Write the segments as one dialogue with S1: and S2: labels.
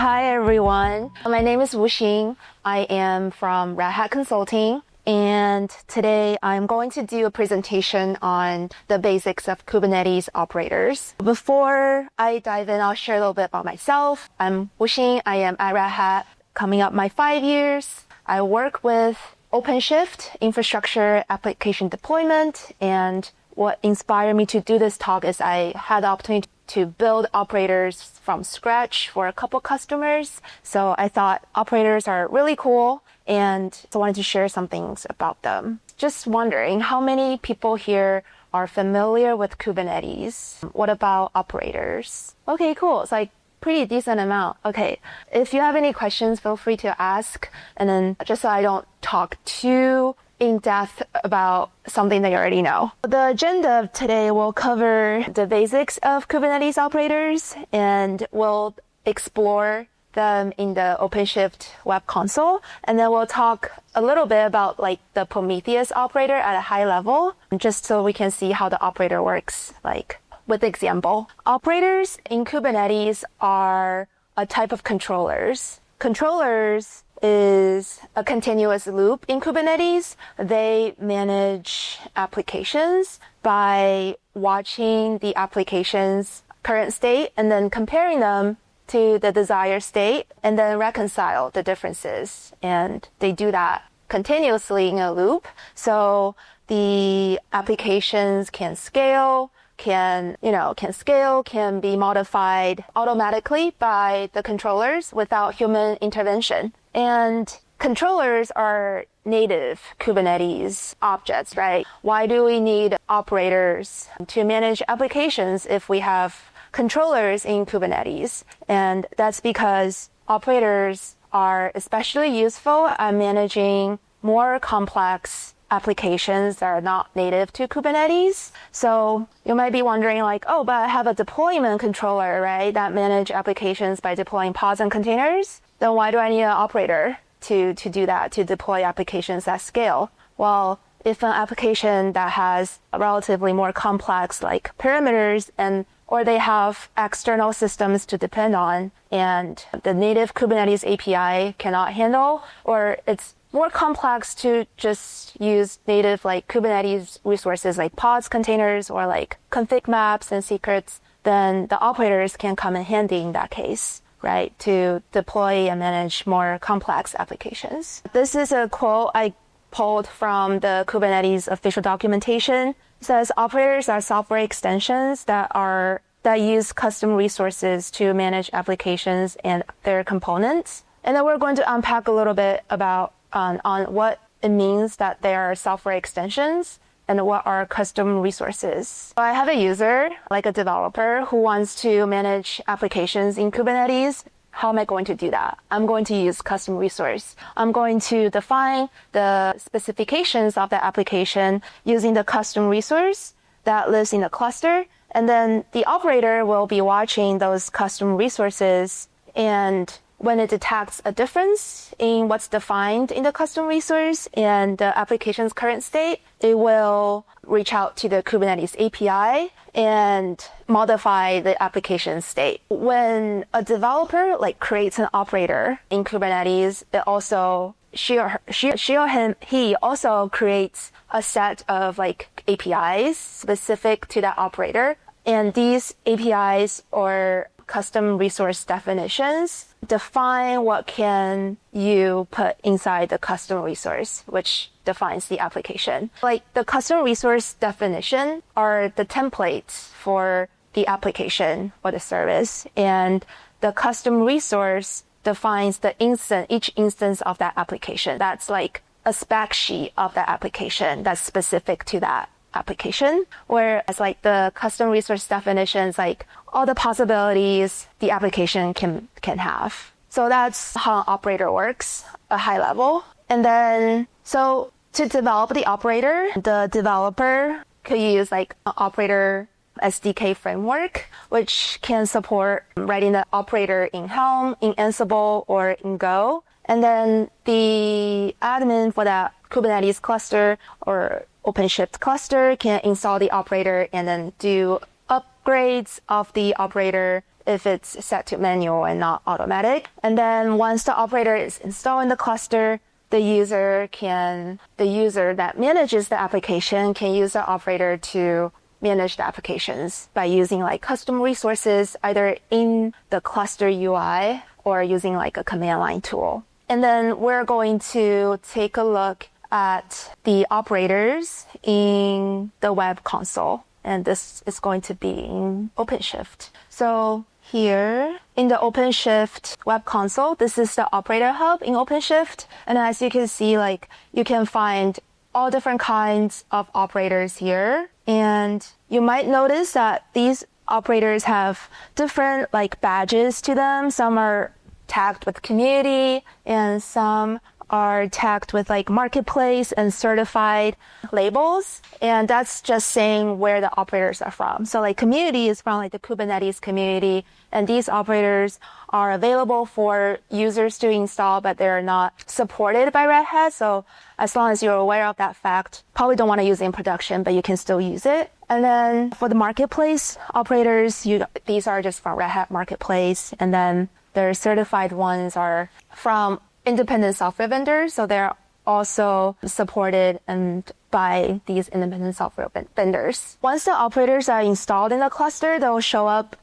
S1: Hi everyone, my name is Wuxin. I am from Red Hat Consulting, and today I'm going to do a presentation on the basics of Kubernetes operators. Before I dive in, I'll share a little bit about myself. I'm Wuxin. I am at Red Hat coming up my 5 years. I work with OpenShift infrastructure application deployment, and what inspired me to do this talk is I had the opportunity to build operators from scratch for a couple customers. So I thought operators are really cool, and so I wanted to share some things about them. Just wondering, how many people here are familiar with Kubernetes? What about operators? Okay, cool. It's like pretty decent amount. Okay, if you have any questions, feel free to ask. And then just so I don't talk too in depth about something that you already know. The agenda of today will cover the basics of Kubernetes operators, and we'll explore them in the OpenShift web console. And then we'll talk a little bit about like the Prometheus operator at a high level, just so we can see how the operator works, like with example. Operators in Kubernetes are a type of controllers. Controllers is a continuous loop in Kubernetes. They manage applications by watching the application's current state and then comparing them to the desired state and then reconcile the differences. And they do that continuously in a loop. So the applications can scale, can be modified automatically by the controllers without human intervention. And controllers are native Kubernetes objects, right? Why do we need operators to manage applications if we have controllers in Kubernetes? And that's because operators are especially useful at managing more complex applications that are not native to Kubernetes. So you might be wondering like, oh, but I have a deployment controller, right, that manage applications by deploying pods and containers. Then why do I need an operator to do that, to deploy applications at scale? Well, if an application that has relatively more complex like parameters or they have external systems to depend on and the native Kubernetes API cannot handle, or it's more complex to just use native like Kubernetes resources like pods, containers, or like config maps and secrets, then the operators can come in handy in that case, right, to deploy and manage more complex applications. This is a quote I pulled from the Kubernetes official documentation. It says operators are software extensions that use custom resources to manage applications and their components. And then we're going to unpack a little bit about on what it means that they are software extensions and what are custom resources. So I have a user, like a developer, who wants to manage applications in Kubernetes. How am I going to do that? I'm going to use custom resource. I'm going to define the specifications of the application using the custom resource that lives in the cluster. And then the operator will be watching those custom resources, and when it detects a difference in what's defined in the custom resource and the application's current state, it will reach out to the Kubernetes API and modify the application state. When a developer like creates an operator in Kubernetes, it also he also creates a set of like APIs specific to that operator. And these APIs or custom resource definitions define what can you put inside the custom resource, which defines the application. Like the custom resource definition are the templates for the application or the service, and the custom resource defines each instance of that application. That's like a spec sheet of that application that's specific to that application, whereas like the custom resource definitions, like all the possibilities the application can have. So that's how an operator works, a high level. And then, so to develop the operator, the developer could use like an operator SDK framework, which can support writing the operator in Helm, in Ansible, or in Go. And then the admin for that Kubernetes cluster or OpenShift cluster can install the operator and then do upgrades of the operator if it's set to manual and not automatic. And then once the operator is installed in the cluster, the user that manages the application can use the operator to manage the applications by using like custom resources either in the cluster UI or using like a command line tool. And then we're going to take a look at the operators in the web console. And this is going to be in OpenShift. So here in the OpenShift web console, this is the operator hub in OpenShift. And as you can see, like you can find all different kinds of operators here. And you might notice that these operators have different like badges to them. Some are tagged with community and some are tagged with like marketplace and certified labels. And that's just saying where the operators are from. So like community is from like the Kubernetes community. And these operators are available for users to install, but they're not supported by Red Hat. So as long as you're aware of that fact, probably don't want to use it in production, but you can still use it. And then for the marketplace operators, these are just from Red Hat Marketplace. And then their certified ones are from independent software vendors. So they're also supported and by these independent software vendors. Once the operators are installed in the cluster, they'll show up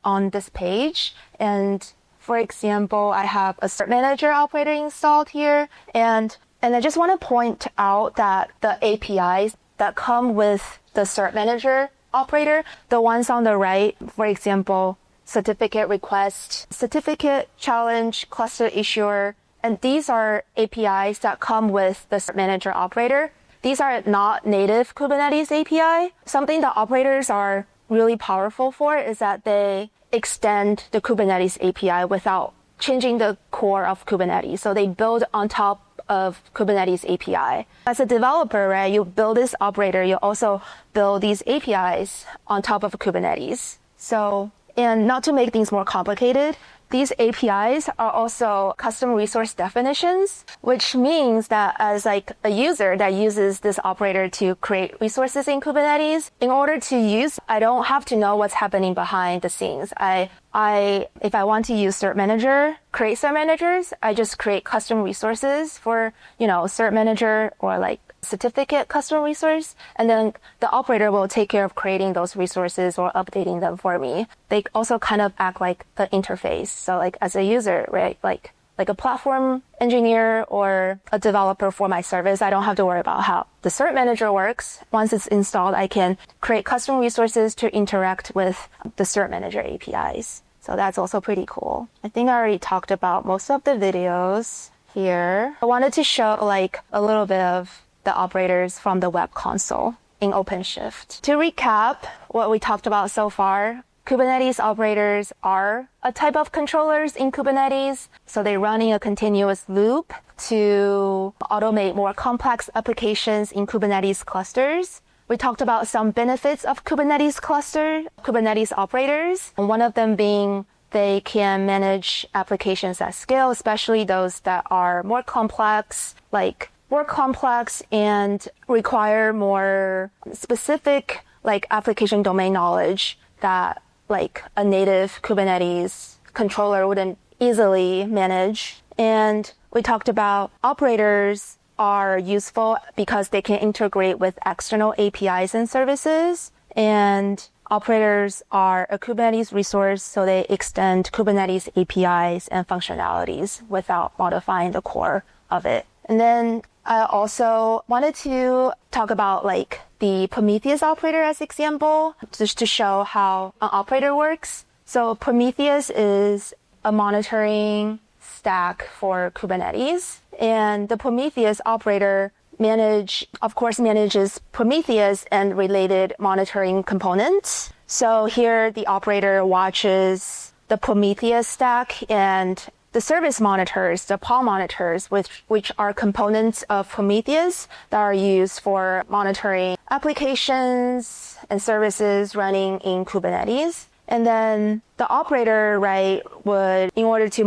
S1: on this page. And for example, I have a cert-manager operator installed here. And I just want to point out that the APIs that come with the cert-manager operator, the ones on the right, for example, certificate request, certificate challenge, cluster issuer, and these are APIs that come with the cert-manager operator. These are not native Kubernetes API. Something that operators are really powerful for is that they extend the Kubernetes API without changing the core of Kubernetes. So they build on top of Kubernetes API. As a developer, right, you build this operator, you also build these APIs on top of Kubernetes. So, and not to make things more complicated, these APIs are also custom resource definitions, which means that as like a user that uses this operator to create resources in Kubernetes, in order to use, I don't have to know what's happening behind the scenes. If I want to use cert-manager, create cert-managers, I just create custom resources for, cert-manager or like certificate custom resource, and then the operator will take care of creating those resources or updating them for me. They also kind of act like the interface. So like as a user, right, like a platform engineer or a developer for my service, I don't have to worry about how the cert manager works. Once it's installed, I can create custom resources to interact with the cert manager APIs. So that's also pretty cool. I think I already talked about most of the videos here. I wanted to show like a little bit of the operators from the web console in OpenShift. To recap what we talked about so far, Kubernetes operators are a type of controllers in Kubernetes. So they run in a continuous loop to automate more complex applications in Kubernetes clusters. We talked about some benefits of Kubernetes Kubernetes operators, and one of them being they can manage applications at scale, especially those that are more complex and require more specific application domain knowledge that a native Kubernetes controller wouldn't easily manage. And we talked about operators are useful because they can integrate with external APIs and services. And operators are a Kubernetes resource, so they extend Kubernetes APIs and functionalities without modifying the core of it. And then I also wanted to talk about the Prometheus operator as example, just to show how an operator works. So Prometheus is a monitoring stack for Kubernetes, and the Prometheus operator manages Prometheus and related monitoring components. So here the operator watches the Prometheus stack and the service monitors, the POM monitors, which are components of Prometheus that are used for monitoring applications and services running in Kubernetes. And then the operator, in order to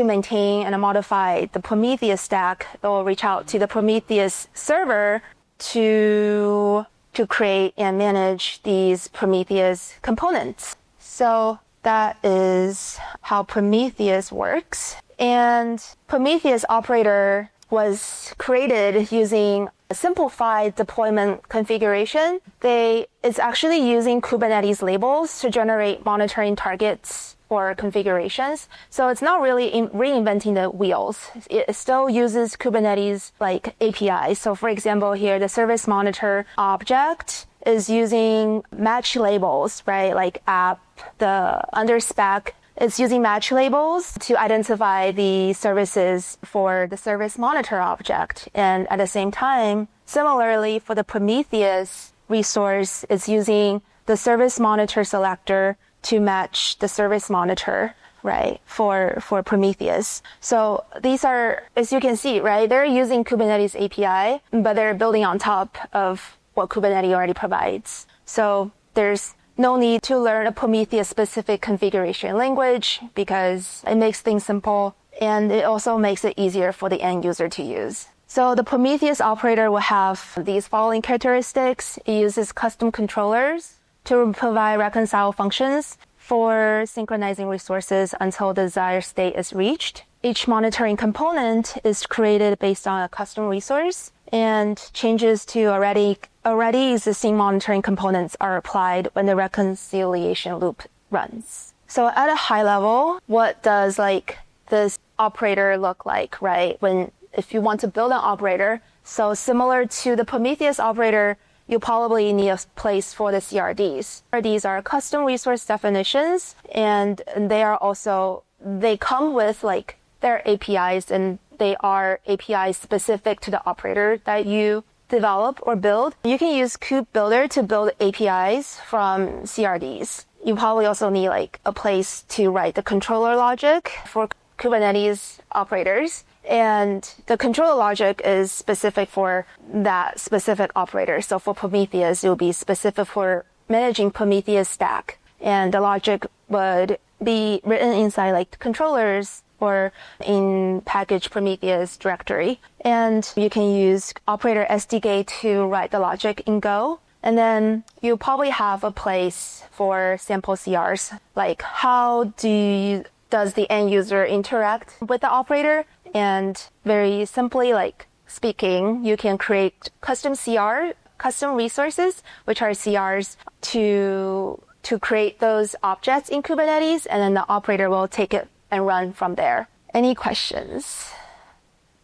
S1: maintain and modify the Prometheus stack, it will reach out to the Prometheus server to to create and manage these Prometheus components. So that is how Prometheus works. And Prometheus Operator was created using a simplified deployment configuration. It's actually using Kubernetes labels to generate monitoring targets for configurations. So it's not really reinventing the wheels. It still uses Kubernetes API. So for example, here, the service monitor object is using match labels, right? Like app, the under spec, it's using match labels to identify the services for the service monitor object. And at the same time, similarly for the Prometheus resource, it's using the service monitor selector to match the service monitor, right, for Prometheus. So these are, as you can see, right, they're using Kubernetes API, but they're building on top of what Kubernetes already provides. So there's no need to learn a Prometheus-specific configuration language because it makes things simple, and it also makes it easier for the end user to use. So the Prometheus operator will have these following characteristics. It uses custom controllers to provide reconcile functions for synchronizing resources until the desired state is reached. Each monitoring component is created based on a custom resource, and changes to already existing monitoring components are applied when the reconciliation loop runs. So at a high level, what does this operator look like, right? If you want to build an operator, so similar to the Prometheus operator, you probably need a place for the CRDs. CRDs are custom resource definitions, and they come with their APIs, and they are APIs specific to the operator that you develop or build. You can use Kube Builder to build APIs from CRDs. You probably also need a place to write the controller logic for Kubernetes operators. And the controller logic is specific for that specific operator. So for Prometheus, it will be specific for managing Prometheus stack. And the logic would be written inside controllers or in package Prometheus directory. And you can use operator SDK to write the logic in Go. And then you probably have a place for sample CRs, like how does the end user interact with the operator? And very simply, speaking, you can create custom resources, which are CRs to create those objects in Kubernetes, and then the operator will take it and run from there. Any questions?